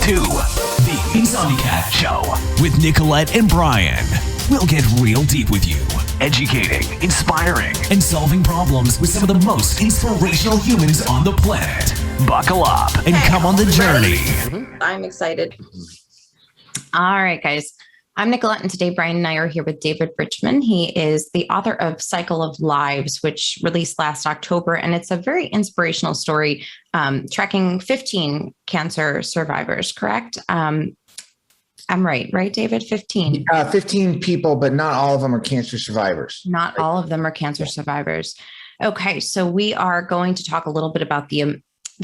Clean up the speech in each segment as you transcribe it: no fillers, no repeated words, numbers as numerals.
to The Insomniac Show with Nicolette and Brian. We'll get real deep with you, educating, inspiring, and solving problems with some of the most inspirational humans on the planet. Buckle up and come on the journey. I'm excited. All right, guys. I'm Nicolette, and today Brian and I are here with David Richman. He is the author of Cycle of Lives, which released last October, and it's a very inspirational story tracking 15 cancer survivors, correct? I'm right, David? 15. 15 people, but not all of them are cancer survivors. Not all of them are cancer survivors. Okay, so we are going to talk a little bit about the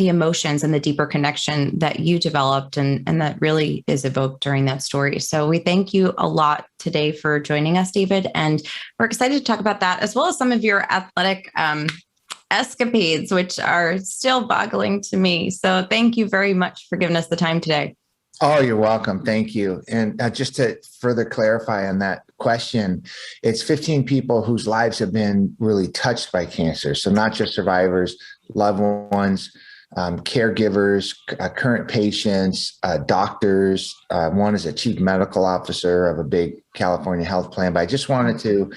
emotions and the deeper connection that you developed and that really is evoked during that story. So we thank you a lot today for joining us, David. And we're excited to talk about that, as well as some of your athletic escapades, which are still boggling to me. So thank you very much for giving us the time today. Oh, you're welcome. Thank you. And just to further clarify on that question, it's 15 people whose lives have been really touched by cancer. So not just survivors, loved ones, caregivers, current patients, doctors. One is a chief medical officer of a big California health plan. But I just wanted to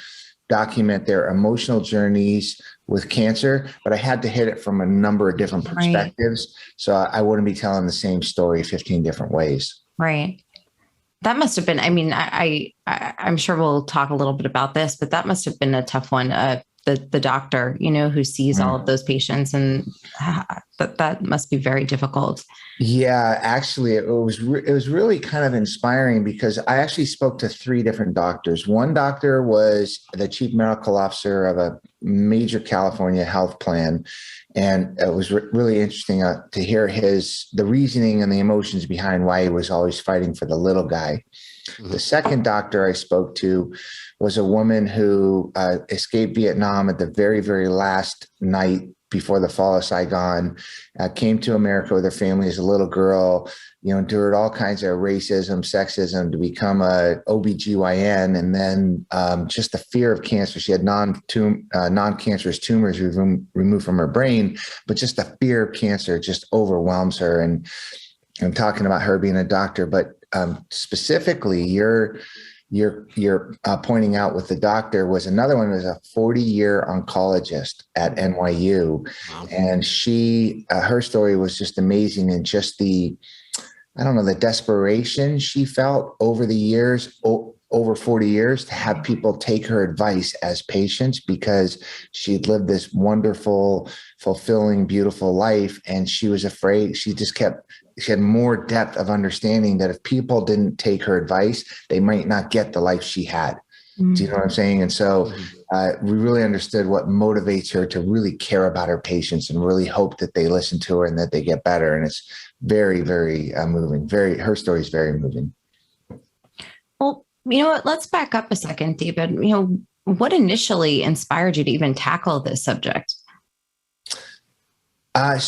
document their emotional journeys with cancer, but I had to hit it from a number of different perspectives. Right. So I wouldn't be telling the same story 15 different ways. Right. That must have been, I mean, I'm sure we'll talk a little bit about this, but that must have been a tough one. The doctor, who sees all of those patients, and that must be very difficult. Yeah, actually, it was really kind of inspiring because I actually spoke to 3 different doctors. One doctor was the chief medical officer of a major California health plan, and it was really interesting to hear the reasoning and the emotions behind why he was always fighting for the little guy. Mm-hmm. The second doctor I spoke to was a woman who escaped Vietnam at the very, very last night before the fall of Saigon, came to America with her family as a little girl, endured all kinds of racism, sexism to become a OBGYN. And then just the fear of cancer. She had non-cancerous tumors removed from her brain, but just the fear of cancer just overwhelms her. And I'm talking about her being a doctor, but specifically you're pointing out with the doctor was another one was a 40-year oncologist at NYU. Wow. And her story was just amazing. And just the desperation she felt over the years, over 40 years, to have people take her advice as patients because she'd lived this wonderful, fulfilling, beautiful life. And she was afraid. She had more depth of understanding that if people didn't take her advice, they might not get the life she had. Mm-hmm. Do you know what I'm saying? And so we really understood what motivates her to really care about her patients and really hope that they listen to her and that they get better. And it's very, very moving. Her story is very moving. Well, let's back up a second, David. What initially inspired you to even tackle this subject? Let's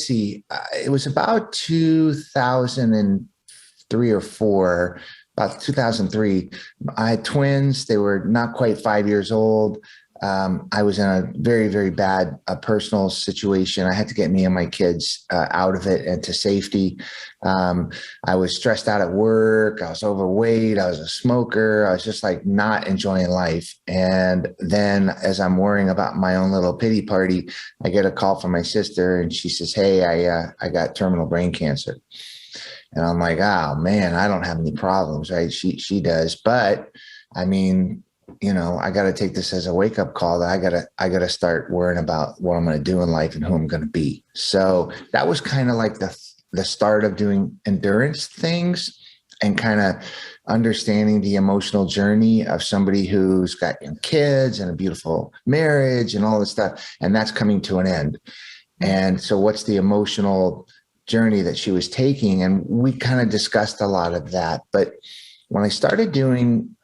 see. It was about 2003 or 4, about 2003. I had twins. They were not quite 5 years old. I was in a very, very bad personal situation. I had to get me and my kids out of it and to safety. I was stressed out at work. I was overweight. I was a smoker. I was just not enjoying life. And then as I'm worrying about my own little pity party, I get a call from my sister and she says, "Hey, I got terminal brain cancer." And I'm like, "Oh man, I don't have any problems," right? She does. But I mean, I got to take this as a wake up call that I got to start worrying about what I'm going to do in life and who I'm going to be. So that was kind of like the start of doing endurance things and kind of understanding the emotional journey of somebody who's got young kids and a beautiful marriage and all this stuff. And that's coming to an end. And so what's the emotional journey that she was taking? And we kind of discussed a lot of that. But when I started doing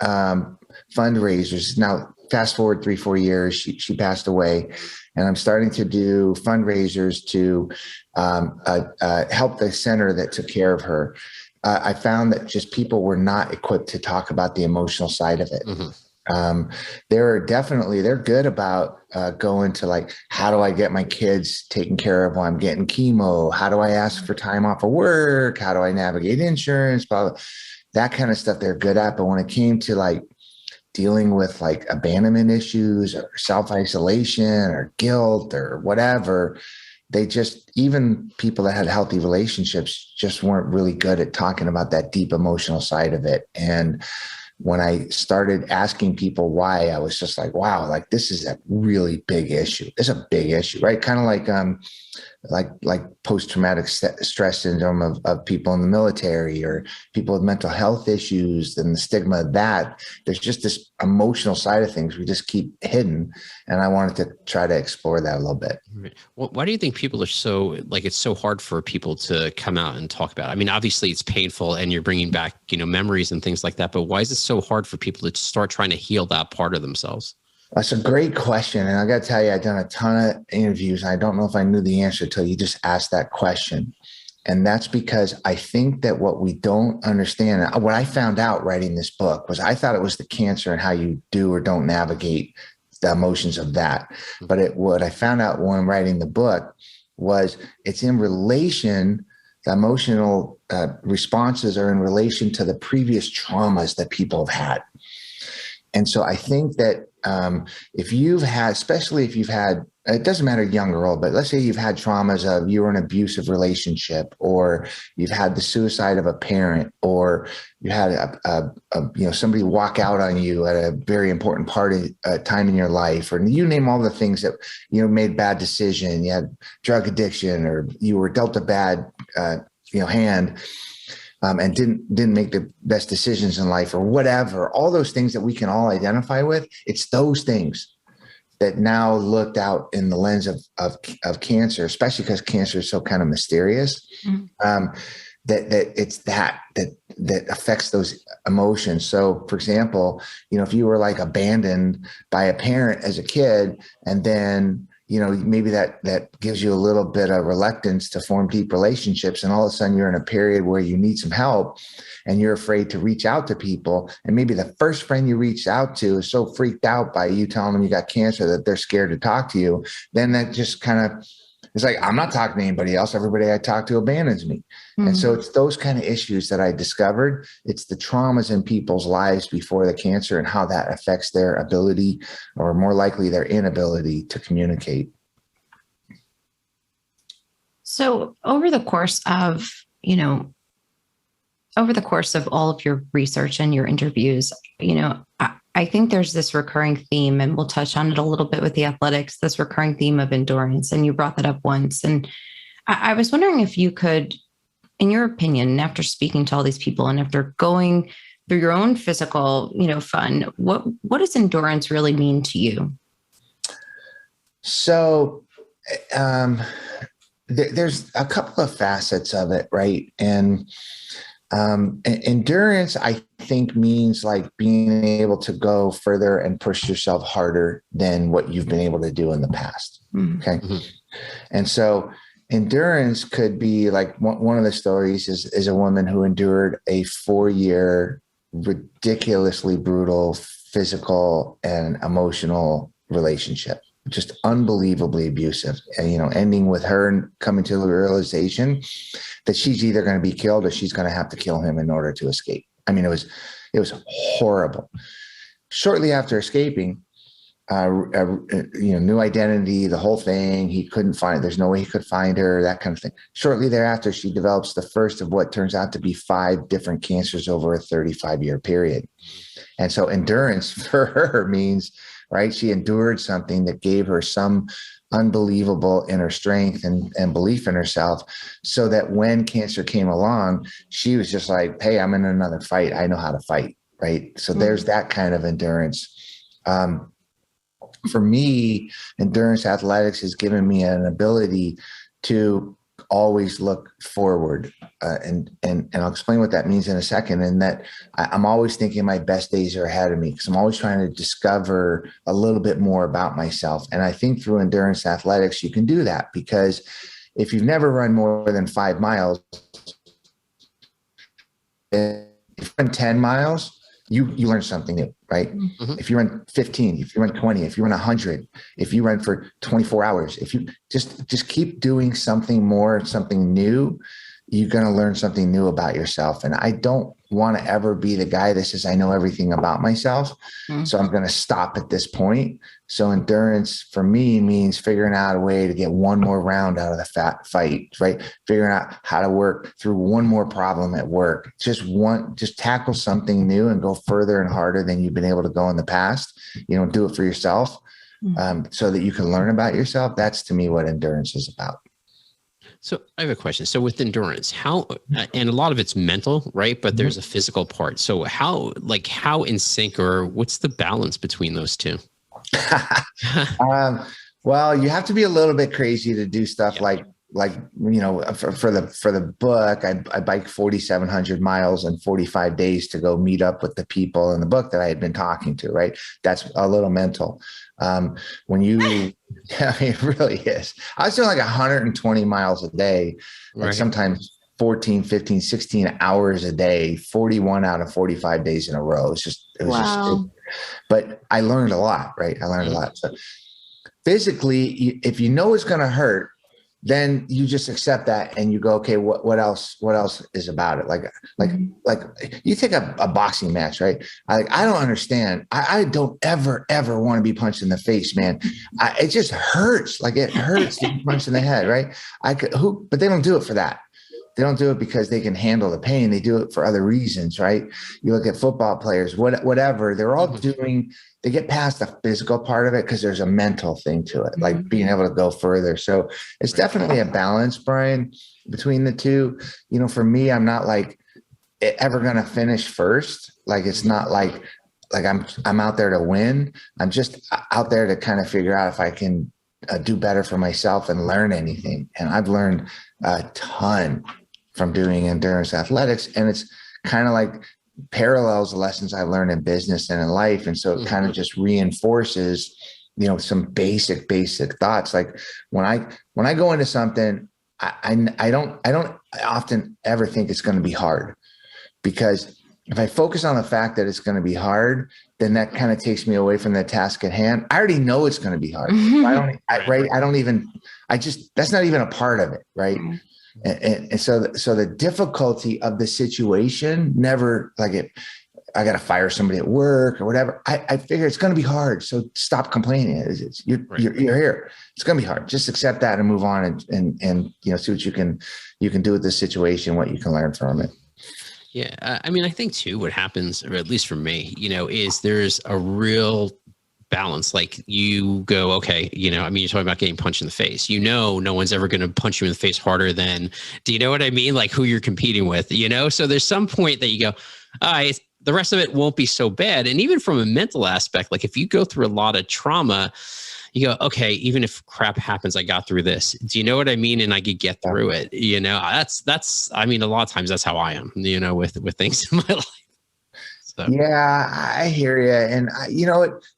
fundraisers, now fast forward 3-4 years, she passed away, and I'm starting to do fundraisers to help the center that took care of her. I found that just people were not equipped to talk about the emotional side of it. Mm-hmm. Um, they're good about going to like, how do I get my kids taken care of while I'm getting chemo? How do I ask for time off of work? How do I navigate insurance? Blah, blah. That kind of stuff they're good at. But when it came to like dealing with like abandonment issues or self-isolation or guilt or whatever, they just, even people that had healthy relationships just weren't really good at talking about that deep emotional side of it. And when I started asking people why, I was just like, wow, like this is a really big issue. It's a big issue, right? Kind of like post-traumatic stress syndrome of people in the military or people with mental health issues and the stigma of that. There's just this emotional side of things we just keep hidden. And I wanted to try to explore that a little bit. Well, why do you think people are so, like, it's so hard for people to come out and talk about it? I mean, obviously it's painful and you're bringing back, memories and things like that, but why is it so hard for people to start trying to heal that part of themselves? That's a great question. And I got to tell you, I've done a ton of interviews. And I don't know if I knew the answer until you just asked that question. And that's because I think that what we don't understand, what I found out writing this book was I thought it was the cancer and how you do or don't navigate the emotions of that. But what I found out when writing the book was it's in relation, the emotional responses are in relation to the previous traumas that people have had. And so I think that if you've had, especially if you've had, it doesn't matter young or old, but let's say you've had traumas of you were in an abusive relationship, or you've had the suicide of a parent, or you had somebody walk out on you at a very important time in your life, or you name all the things that, made bad decision, you had drug addiction, or you were dealt a bad, hand. And didn't make the best decisions in life or whatever, all those things that we can all identify with. It's those things that now looked out in the lens of cancer, especially because cancer is so kind of mysterious, that it's that affects those emotions. So for example, if you were like abandoned by a parent as a kid, and then maybe that gives you a little bit of reluctance to form deep relationships. And all of a sudden you're in a period where you need some help and you're afraid to reach out to people. And maybe the first friend you reached out to is so freaked out by you telling them you got cancer that they're scared to talk to you. Then that just kind of, it's like, I'm not talking to anybody else. Everybody I talk to abandons me. Mm-hmm. And so it's those kind of issues that I discovered. It's the traumas in people's lives before the cancer and how that affects their ability, or more likely their inability, to communicate. So over the course of all of your research and your interviews, I think there's this recurring theme, and we'll touch on it a little bit with the athletics, this recurring theme of endurance. And you brought that up once. And I was wondering if you could, in your opinion, after speaking to all these people and after going through your own physical, fun, what does endurance really mean to you? So there's a couple of facets of it, right? And endurance, I think, means like being able to go further and push yourself harder than what you've been able to do in the past. Okay. Mm-hmm. And so endurance could be like one of the stories is a woman who endured a 4-year, ridiculously brutal physical and emotional relationship, just unbelievably abusive, and, ending with her coming to the realization that she's either going to be killed or she's going to have to kill him in order to escape. I mean, it was horrible. Shortly after escaping, new identity, the whole thing, he couldn't find, there's no way he could find her, that kind of thing. Shortly thereafter, she develops the first of what turns out to be 5 different cancers over a 35-year period. And so endurance for her means, right, she endured something that gave her some unbelievable inner strength and belief in herself, so that when cancer came along, she was just like, hey, I'm in another fight. I know how to fight, right? So there's that kind of endurance. For me, endurance athletics has given me an ability to always look forward. And I'll explain what that means in a second. And that I'm always thinking my best days are ahead of me, because I'm always trying to discover a little bit more about myself. And I think through endurance athletics, you can do that, because if you've never run more than 5 miles, if you run 10 miles, you learn something new, right? Mhm. If you run 15, if you run 20, if you run 100, if you run for 24 hours, if you just keep doing something more, something new, you're going to learn something new about yourself. And I don't want to ever be the guy that says, I know everything about myself, so I'm going to stop at this point. So endurance for me means figuring out a way to get one more round out of the fight, right? Figuring out how to work through one more problem at work. Just tackle something new and go further and harder than you've been able to go in the past. Do it for yourself, so that you can learn about yourself. That's to me what endurance is about. So I have a question. So with endurance, how, and a lot of it's mental, right? But there's a physical part. So how in sync, or what's the balance between those two? Well, you have to be a little bit crazy to do stuff for the book. I biked 4,700 miles in 45 days to go meet up with the people in the book that I had been talking to, right? That's a little mental. It really is. I was doing like 120 miles a day, like sometimes 14, 15, 16 hours a day, 41 out of 45 days in a row. But I learned a lot, right? I learned a lot. So physically, if you know it's going to hurt, then you just accept that and you go, okay, what else is about it? Like you take a boxing match, right? I don't understand. I don't ever want to be punched in the face, man. It just hurts. Like it hurts to be punched in the head, right? But they don't do it for that. They don't do it because they can handle the pain. They do it for other reasons, right? You look at football players, whatever, they're all they get past the physical part of it because there's a mental thing to it, like being able to go further. So it's definitely a balance, Brian, between the two. For me, I'm not like ever going to finish first. Like, it's not like I'm out there to win. I'm just out there to kind of figure out if I can do better for myself and learn anything. And I've learned a ton from doing endurance athletics. And it's kind of like parallels the lessons I've learned in business and in life. And so it kind of just reinforces, some basic thoughts. Like when I go into something, I don't often ever think it's going to be hard, because if I focus on the fact that it's going to be hard, then that kind of takes me away from the task at hand. I already know it's going to be hard. That's not even a part of it. Right. And so the difficulty of the situation never, I got to fire somebody at work or whatever. I figure it's going to be hard. So stop complaining. You're here. It's going to be hard. Just accept that and move on and see what you can do with the situation, what you can learn from it. Yeah. I think too, what happens, or at least for me, is there's a real balance. Like you go, okay, you're talking about getting punched in the face. No one's ever going to punch you in the face harder than, do you know what I mean? Like who you're competing with, So there's some point that you go, all right, the rest of it won't be so bad. And even from a mental aspect, like if you go through a lot of trauma, you go, okay, even if crap happens, I got through this. Do you know what I mean? And I could get through it. That's a lot of times that's how I am, with things in my life. So. Yeah, I hear you. And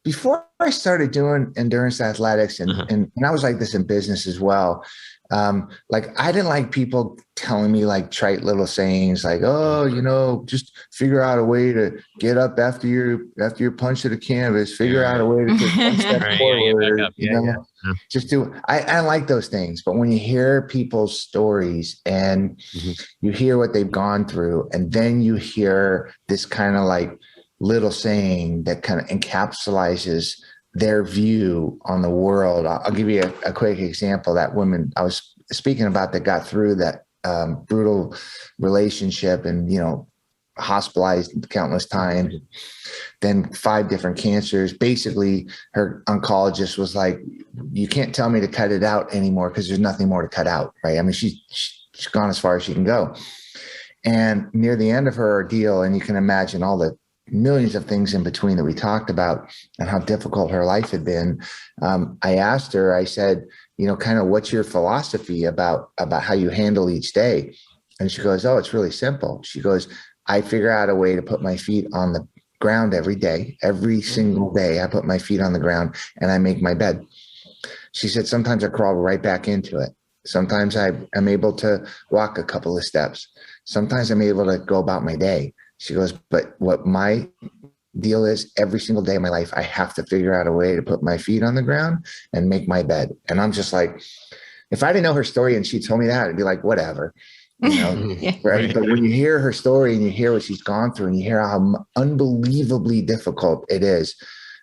before I started doing endurance athletics and I was like this in business as well. I didn't like people telling me like trite little sayings like, oh, just figure out a way to get up after you're punched to the canvas, figure out a way to take one step forward. Just do. I like those things. But when you hear people's stories and you hear what they've gone through, and then you hear this kind of like little saying that kind of encapsulates their view on the world. I'll give you a quick example. That woman I was speaking about that got through that brutal relationship and, hospitalized countless times, then 5 different cancers. Basically, her oncologist was like, you can't tell me to cut it out anymore because there's nothing more to cut out. Right. I mean, she's gone as far as she can go. And near the end of her ordeal, and you can imagine all the millions of things in between that we talked about and how difficult her life had been. I asked her, I said, kind of what's your philosophy about how you handle each day? And she goes, oh, it's really simple. She goes, I figure out a way to put my feet on the ground every day. Every single day, I put my feet on the ground and I make my bed. She said, sometimes I crawl right back into it. Sometimes I'm able to walk a couple of steps. Sometimes I'm able to go about my day. She goes, but what my deal is, every single day of my life, I have to figure out a way to put my feet on the ground and make my bed. And I'm just like, if I didn't know her story and she told me that, I'd be like, whatever, Yeah. right? But when you hear her story and you hear what she's gone through and you hear how unbelievably difficult it is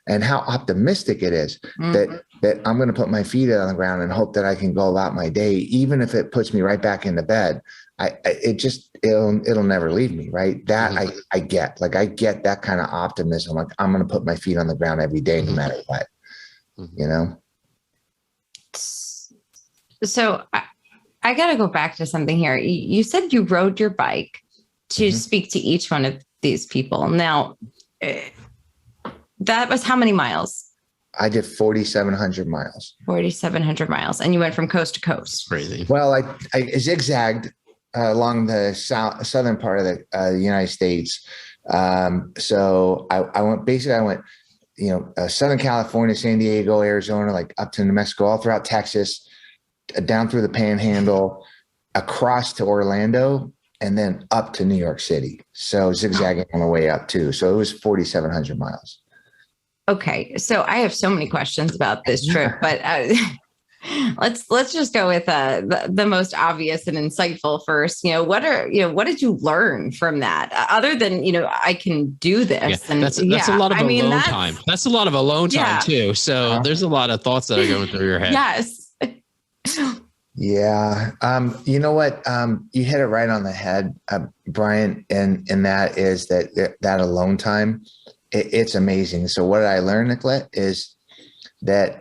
and how optimistic it is that I'm going to put my feet on the ground and hope that I can go about my day, even if it puts me right back into bed. It'll never leave me, right? That I get that kind of optimism. Like, I'm going to put my feet on the ground every day, no matter what, So I got to go back to something here. You said you rode your bike to speak to each one of these people. Now, that was how many miles? I did 4,700 miles. 4,700 miles. And you went from coast to coast. Crazy. Well, I zigzagged along the southern part of the United States. So I went, Southern California, San Diego, Arizona, like up to New Mexico, all throughout Texas, down through the Panhandle, across to Orlando, and then up to New York City. So zigzagging on the way up too. So it was 4,700 miles. Okay. So I have so many questions about this trip, but let's just go with the most obvious and insightful first. What did you learn from that other than, I can do this? Yeah, that's a lot of alone time. That's a lot of alone time too. So there's a lot of thoughts that are going through your head. Yes. Yeah. You know what? You hit it right on the head, Brian. And that is that alone time. It's amazing. So what did I learn, Nicolette, is that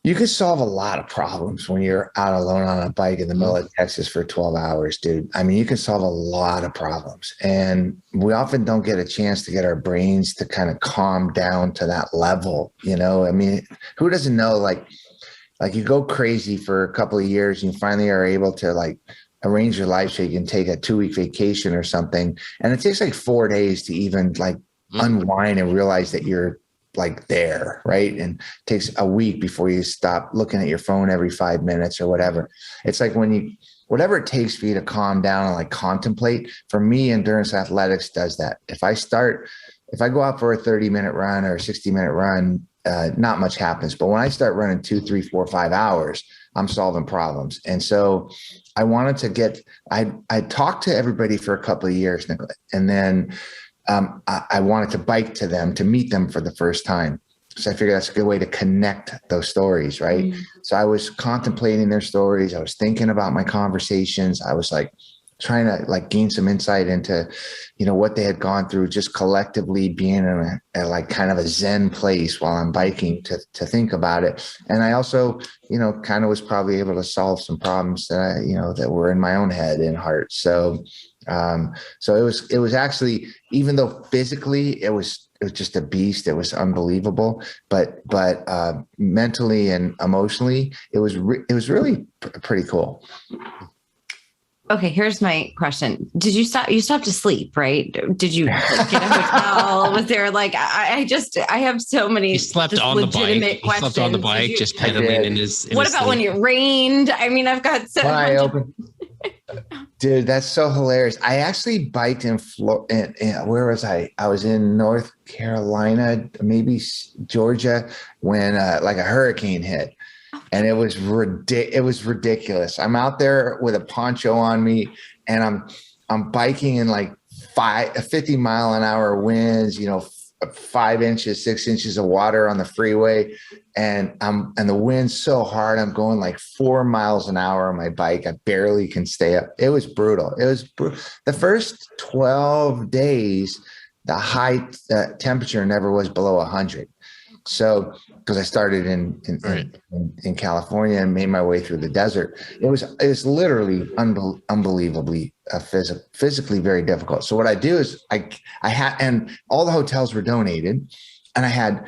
you could solve a lot of problems when you're out alone on a bike in the middle of Texas for 12 hours, dude. I mean, you can solve a lot of problems. And we often don't get a chance to get our brains to kind of calm down to that level. I mean, who doesn't know, like you go crazy for a couple of years and you finally are able to arrange your life so you can take a 2-week vacation or something. And it takes 4 days to even unwind and realize that you're there, right? And it takes a week before you stop looking at your phone every 5 minutes or whatever. It's like whatever it takes for you to calm down and contemplate. For me, endurance athletics does that. If I go out for a 30-minute run or a 60-minute run, not much happens. But when I start running 2, 3, 4, 5 hours, I'm solving problems. And so I wanted to I talked to everybody for a couple of years, Nicolette, and then I wanted to bike to them, to meet them for the first time. So I figured that's a good way to connect those stories, right? Mm-hmm. So I was contemplating their stories. I was thinking about my conversations. I was trying to gain some insight into, what they had gone through, just collectively being in a kind of a Zen place while I'm biking to think about it. And I also, kind of was probably able to solve some problems that that were in my own head and heart. So it was actually, even though physically it was just a beast, it was unbelievable, but mentally and emotionally, it was really pretty cool. Okay, here's my question. Did you stop? You stopped to sleep, right? Did you get a hotel? Was there I have so many. He slept on the bike. He slept on the bike, just pedaling in his. What about when it rained? I mean, I've got so much. Dude, that's so hilarious. I actually biked in Florida. Where was I? I was in North Carolina, maybe Georgia, when a hurricane hit. And it was ridiculous. I'm out there with a poncho on me, and I'm biking in 50-mile-an-hour winds, 5 inches, 6 inches of water on the freeway. And the wind's so hard. I'm going 4 miles an hour on my bike. I barely can stay up. It was brutal. The first 12 days, the high temperature never was below 100. So, because I started in California and made my way through the desert, it was literally unbelievably physically very difficult. So what I do is I had, and all the hotels were donated, and I had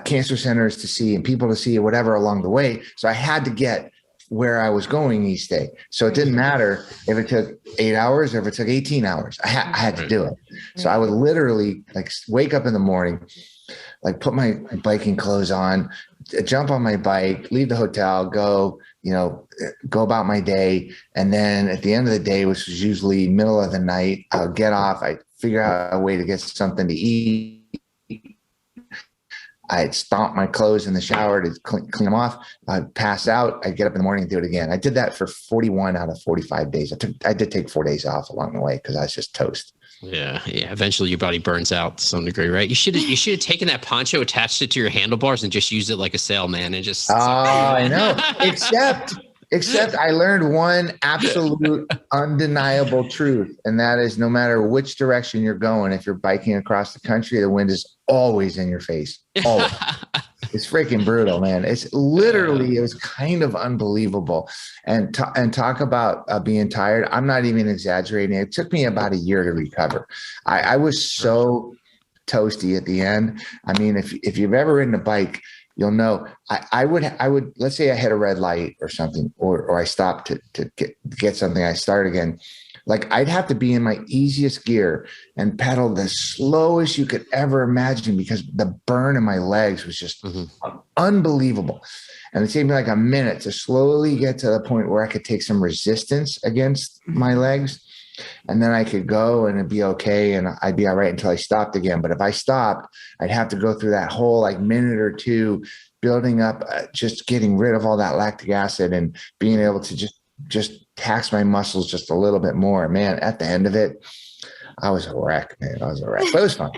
cancer centers to see and people to see, whatever along the way. So I had to get where I was going each day. So it didn't matter if it took 8 hours or if it took 18 hours. I had to do it. So I would literally wake up in the morning, put my biking clothes on, jump on my bike, leave the hotel, go go about my day. And then at the end of the day, which was usually middle of the night, I'll get off. I figure out a way to get something to eat. I'd stomp my clothes in the shower to clean them off. I'd pass out. I'd get up in the morning and do it again. I did that for 41 out of 45 days. I did take 4 days off along the way because I was just toast. Yeah. Eventually, your body burns out to some degree, right? You should have taken that poncho, attached it to your handlebars, and just used it like a sail, man. And just. Oh, I know. Except I learned one absolute undeniable truth, and that is no matter which direction you're going, if you're biking across the country, the wind is always in your face. Always. It's freaking brutal, man. It's literally, it was kind of unbelievable. And talk about being tired. I'm not even exaggerating. It took me about a year to recover. I was so toasty at the end. I mean, if you've ever ridden a bike, you'll know I would, let's say I hit a red light or something, or I stopped to get something. I start again. Like I'd have to be in my easiest gear and pedal the slowest you could ever imagine because the burn in my legs was just unbelievable. And it took me like a minute to slowly get to the point where I could take some resistance against my legs. And then I could go and it'd be okay. And I'd be all right until I stopped again. But if I stopped, I'd have to go through that whole like minute or two building up, just getting rid of all that lactic acid and being able to just tax my muscles just a little bit more. Man, at the end of it, I was a wreck, man. I was a wreck. But it was fun.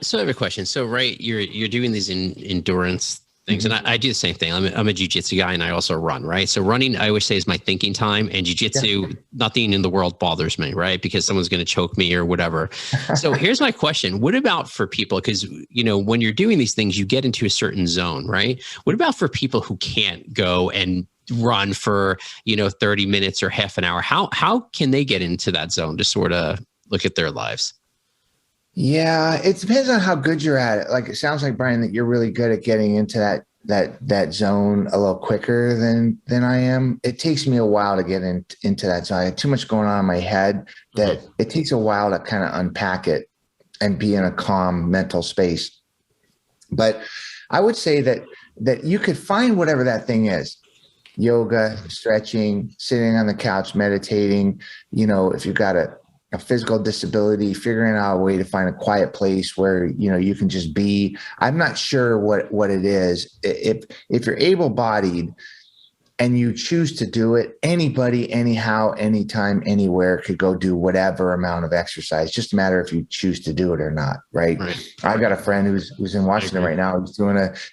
So I have a question. So, right, you're doing these endurance things, and I do the same thing. I'm a jiu-jitsu guy, and I also run, right? So running, I always say, is my thinking time, and jiu-jitsu, nothing in the world bothers me, right? Because someone's going to choke me or whatever. So here's my question. What about for people, because, when you're doing these things, you get into a certain zone, right? What about for people who can't go and run for 30 minutes or half an hour? How can they get into that zone to sort of look at their lives? Yeah, it depends on how good you're at it. Like it sounds like, Brian, that you're really good at getting into that zone a little quicker than I am. It takes me a while to get into that zone. I have too much going on in my head that it takes a while to kind of unpack it and be in a calm mental space. But I would say that you could find whatever that thing is. Yoga, stretching, sitting on the couch, meditating, if you've got a physical disability, figuring out a way to find a quiet place where, you can just be. I'm not sure what it is. If you're able-bodied and you choose to do it, anybody, anyhow, anytime, anywhere could go do whatever amount of exercise. It's just a matter if you choose to do it or not, right? I've got a friend who's in Washington right now.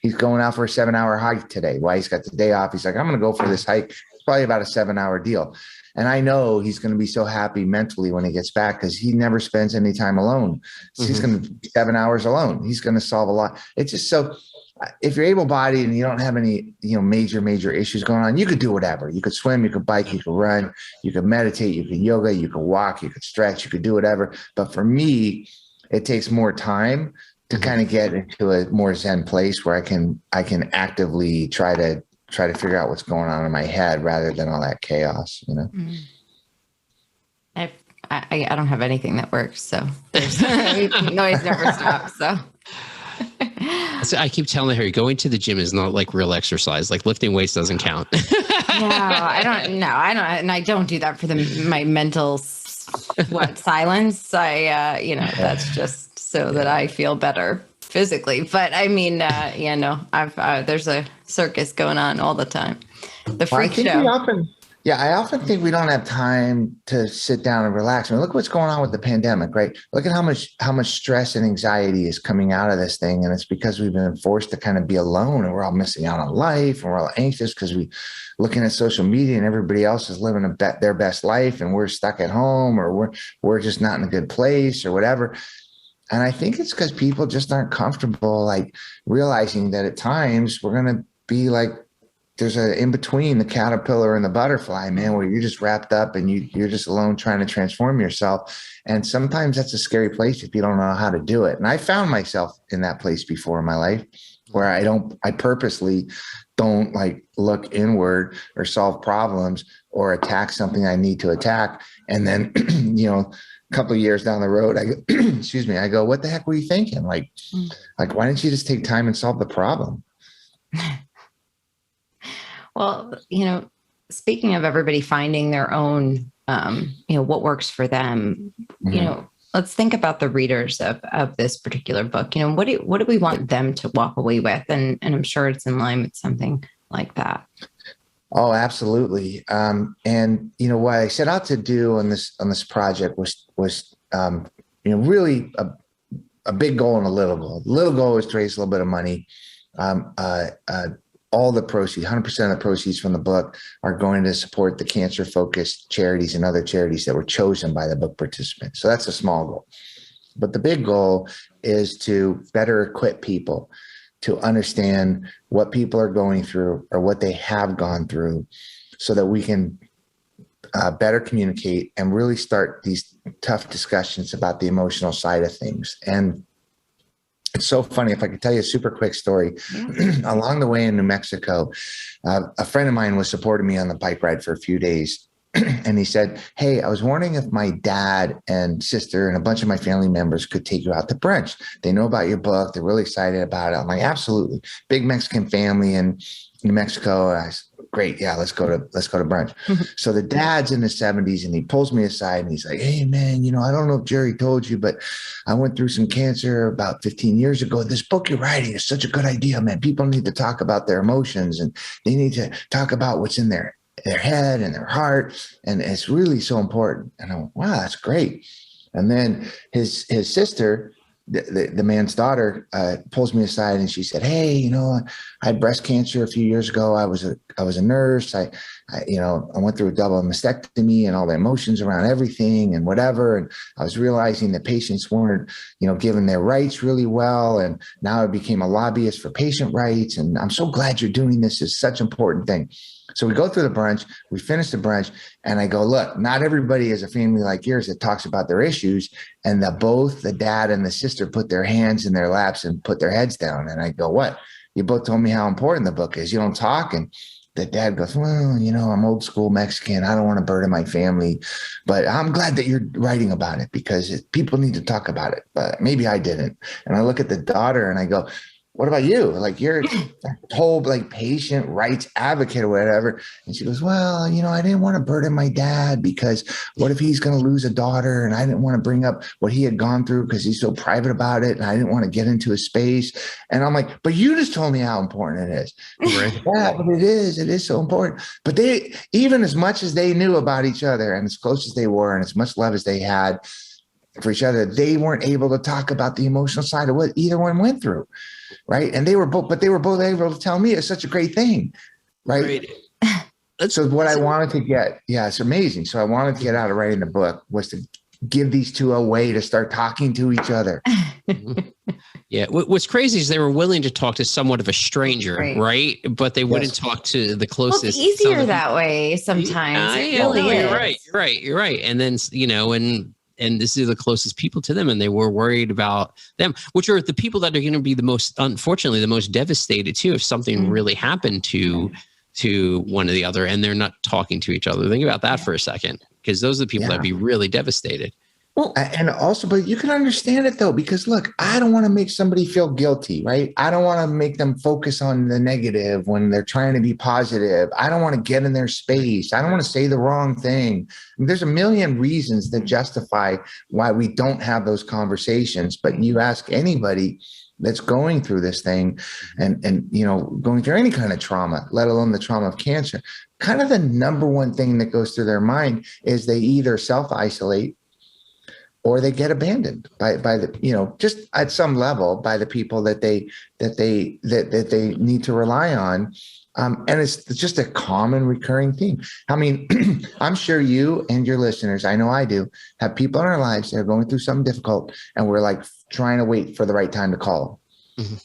He's going out for a 7-hour hike today. Why? He's got the day off. He's like, I'm going to go for this hike. It's probably about a 7-hour deal. And I know he's going to be so happy mentally when he gets back because he never spends any time alone. So he's going to be 7 hours alone. He's going to solve a lot. It's just so, if you're able-bodied and you don't have any, major issues going on, you could do whatever. You could swim, you could bike, you could run, you could meditate, you could yoga, you could walk, you could stretch, you could do whatever. But for me, it takes more time to kind of get into a more Zen place where I can actively try to figure out what's going on in my head rather than all that chaos, I don't have anything that works, so noise never stops. So I keep telling her, going to the gym is not like real exercise. Like lifting weights doesn't count. No, I don't. And I don't do that for my mental silence. That's just so that I feel better physically. But I mean, there's a circus going on all the time. The freak show. I often think we don't have time to sit down and relax. I mean, look what's going on with the pandemic, right? Look at how much stress and anxiety is coming out of this thing. And it's because we've been forced to kind of be alone and we're all missing out on life and we're all anxious because we looking at social media and everybody else is living their best life and we're stuck at home or we're just not in a good place or whatever. And I think it's because people just aren't comfortable, like realizing that at times we're going to be like, there's an in between the caterpillar and the butterfly, man, where you're just wrapped up and you're just alone trying to transform yourself. And sometimes that's a scary place if you don't know how to do it. And I found myself in that place before in my life where I purposely don't like look inward or solve problems or attack something I need to attack. And then, a couple of years down the road, I go, what the heck were you thinking? Like, why didn't you just take time and solve the problem? Well, speaking of everybody finding their own, what works for them, let's think about the readers of this particular book. What do we want them to walk away with? And I'm sure it's in line with something like that. Oh, absolutely. And what I set out to do on this project was really a big goal and a little goal. The little goal was to raise a little bit of money. All the proceeds, 100% of the proceeds from the book are going to support the cancer-focused charities and other charities that were chosen by the book participants. So that's a small goal. But the big goal is to better equip people to understand what people are going through or what they have gone through so that we can better communicate and really start these tough discussions about the emotional side of things. And it's so funny. If I could tell you a super quick story, along the way in New Mexico, a friend of mine was supporting me on the bike ride for a few days. And he said, "Hey, I was wondering if my dad and sister and a bunch of my family members could take you out to brunch. They know about your book. They're really excited about it." I'm like, "Absolutely. Big Mexican family in New Mexico." I said, "Great. Yeah, let's go to brunch." So the dad's in his 70s and he pulls me aside and he's like, "Hey man, I don't know if Jerry told you, but I went through some cancer about 15 years ago. This book you're writing is such a good idea, man. People need to talk about their emotions and they need to talk about what's in their head and their heart. And it's really so important." And I'm like, "Wow, that's great." And then his sister, the man's daughter, pulls me aside and she said, "Hey, I had breast cancer a few years ago. I was a nurse. I went through a double mastectomy and all the emotions around everything and whatever. And I was realizing that patients weren't, given their rights really well. And now I became a lobbyist for patient rights. And I'm so glad you're doing this. It's such an important thing." So we go through the brunch, we finish the brunch, and I go, "Look, not everybody is a family like yours that talks about their issues." And both the dad and the sister put their hands in their laps and put their heads down. And I go, "What? You both told me how important the book is. You don't talk." And the dad goes, "Well, I'm old school Mexican. I don't want to burden my family, but I'm glad that you're writing about it because people need to talk about it, but maybe I didn't." And I look at the daughter and I go, "What about you? Like you're a whole patient rights advocate or whatever." And she goes, "Well, I didn't want to burden my dad because what if he's going to lose a daughter? And I didn't want to bring up what he had gone through because he's so private about it. And I didn't want to get into his space." And I'm like, "But you just told me how important it is." Right. "Yeah, but it is so important." But they, even as much as they knew about each other and as close as they were and as much love as they had for each other, they weren't able to talk about the emotional side of what either one went through. Right. And they were both able to tell me it's such a great thing. Right. So what I wanted to get, it's amazing. So I wanted to get out of writing the book was to give these two a way to start talking to each other. Yeah. What's crazy is they were willing to talk to somewhat of a stranger, right? But they wouldn't talk to the closest. Well, it's easier that way sometimes. It really is. You're right. And then, and this is the closest people to them. And they were worried about them, which are the people that are going to be unfortunately, the most devastated too, if something really happened to one or the other and they're not talking to each other. Think about that for a second, because those are the people that'd be really devastated. Well, and also, but you can understand it though, because look, I don't want to make somebody feel guilty, right? I don't want to make them focus on the negative when they're trying to be positive. I don't want to get in their space. I don't want to say the wrong thing. I mean, there's a million reasons that justify why we don't have those conversations. But you ask anybody that's going through this thing and going through any kind of trauma, let alone the trauma of cancer, kind of the number one thing that goes through their mind is they either self-isolate or they get abandoned by the, just at some level by the people that they need to rely on. And it's just a common recurring theme. I mean, I'm sure you and your listeners, I know I do, have people in our lives that are going through something difficult and we're trying to wait for the right time to call them,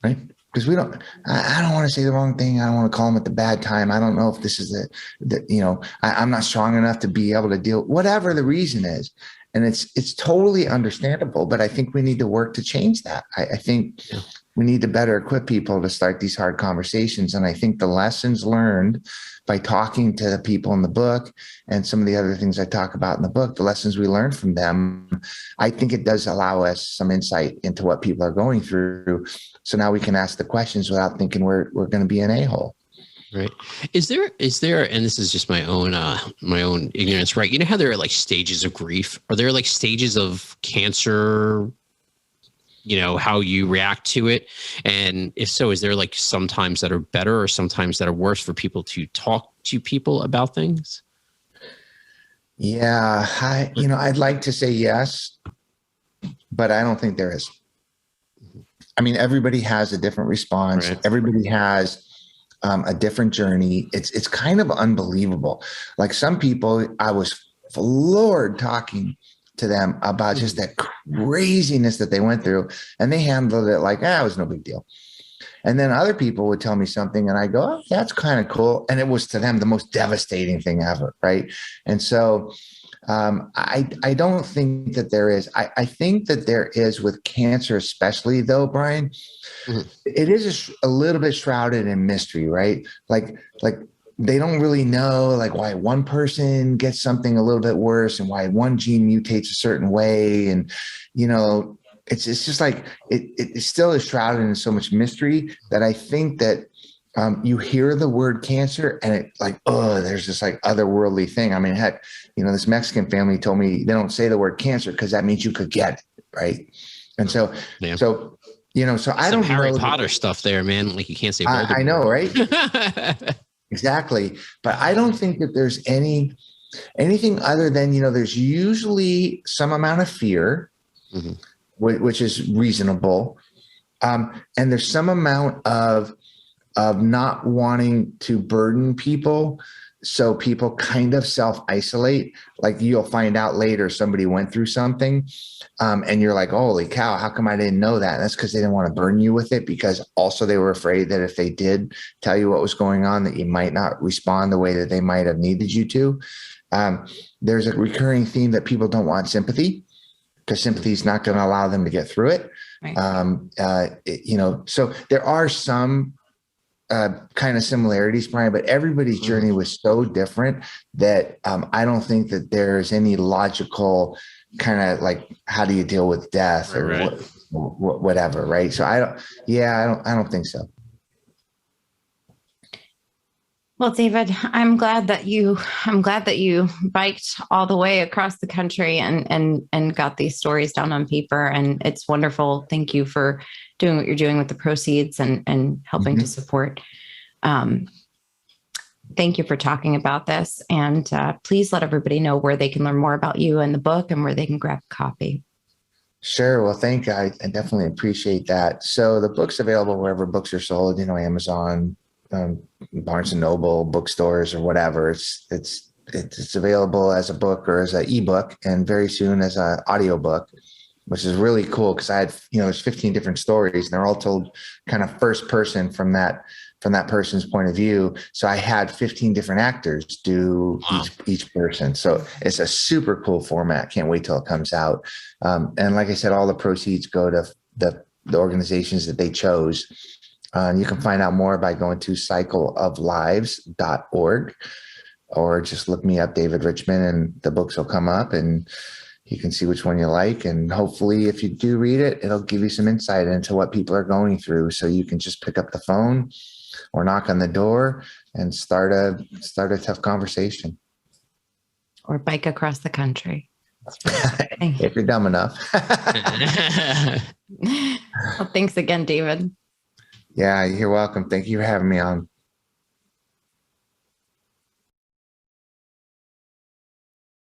right? Because I don't want to say the wrong thing. I don't want to call them at the bad time. I don't know if this is I'm not strong enough to be able to deal, whatever the reason is. And it's totally understandable, but I think we need to work to change that. I think we need to better equip people to start these hard conversations. And I think the lessons learned by talking to the people in the book and some of the other things I talk about in the book, the lessons we learned from them, I think it does allow us some insight into what people are going through. So now we can ask the questions without thinking we're going to be an a-hole. Right. Is there, and this is just my own ignorance, right? You know how there are like stages of grief? Are there like stages of cancer, how you react to it? And if so, is there like sometimes that are better or sometimes that are worse for people to talk to people about things? Yeah, I'd like to say yes, but I don't think there is. I mean, everybody has a different response. Right. Everybody has a different journey. It's kind of unbelievable. Like some people, I was floored talking to them about just that craziness that they went through, and they handled it like, it was no big deal. And then other people would tell me something and I go, oh, that's kind of cool. And it was to them the most devastating thing ever. Right. And so I don't think that there is. I think that there is with cancer, especially though, Brian, it is a little bit shrouded in mystery, right? Like they don't really know like why one person gets something a little bit worse and why one gene mutates a certain way. And, it's just like it still is shrouded in so much mystery that I think that you hear the word cancer and it like, there's this like otherworldly thing. I mean, heck, this Mexican family told me they don't say the word cancer because that means you could get it, right? And so, Yeah. so I don't know Harry Potter stuff there, man. Like you can't say Voldemort. I know, right? Exactly. But I don't think that there's anything other than, there's usually some amount of fear, which is reasonable. And there's some amount of not wanting to burden people. So people kind of self-isolate. Like you'll find out later somebody went through something and you're like, holy cow, how come I didn't know that? And that's because they didn't want to burden you with it, because also they were afraid that if they did tell you what was going on, that you might not respond the way that they might have needed you to. There's a recurring theme that people don't want sympathy because sympathy is not going to allow them to get through it. Right. So there are some kind of similarities, Brian, but everybody's journey was so different that I don't think that there's any logical kind of like, how do you deal with death or whatever, right? So I don't think so. Well, David, I'm glad that you biked all the way across the country and got these stories down on paper. And it's wonderful. Thank you for doing what you're doing with the proceeds and helping to support. Thank you for talking about this. And please let everybody know where they can learn more about you and the book and where they can grab a copy. Sure. Well, thank you. I definitely appreciate that. So the book's available wherever books are sold, Amazon, Barnes and Noble, bookstores, or whatever. It's available as a book or as an ebook, and very soon as an audiobook, which is really cool because I had, there's 15 different stories and they're all told kind of first person from that person's point of view. So I had 15 different actors do each person. So it's a super cool format. Can't wait till it comes out. And like I said, all the proceeds go to the organizations that they chose. You can find out more by going to cycleoflives.org or just look me up, David Richman, and the books will come up and you can see which one you like. And hopefully if you do read it, it'll give you some insight into what people are going through. So you can just pick up the phone or knock on the door and start a tough conversation. Or bike across the country. If you're dumb enough. Well, thanks again, David. Yeah, you're welcome. Thank you for having me on.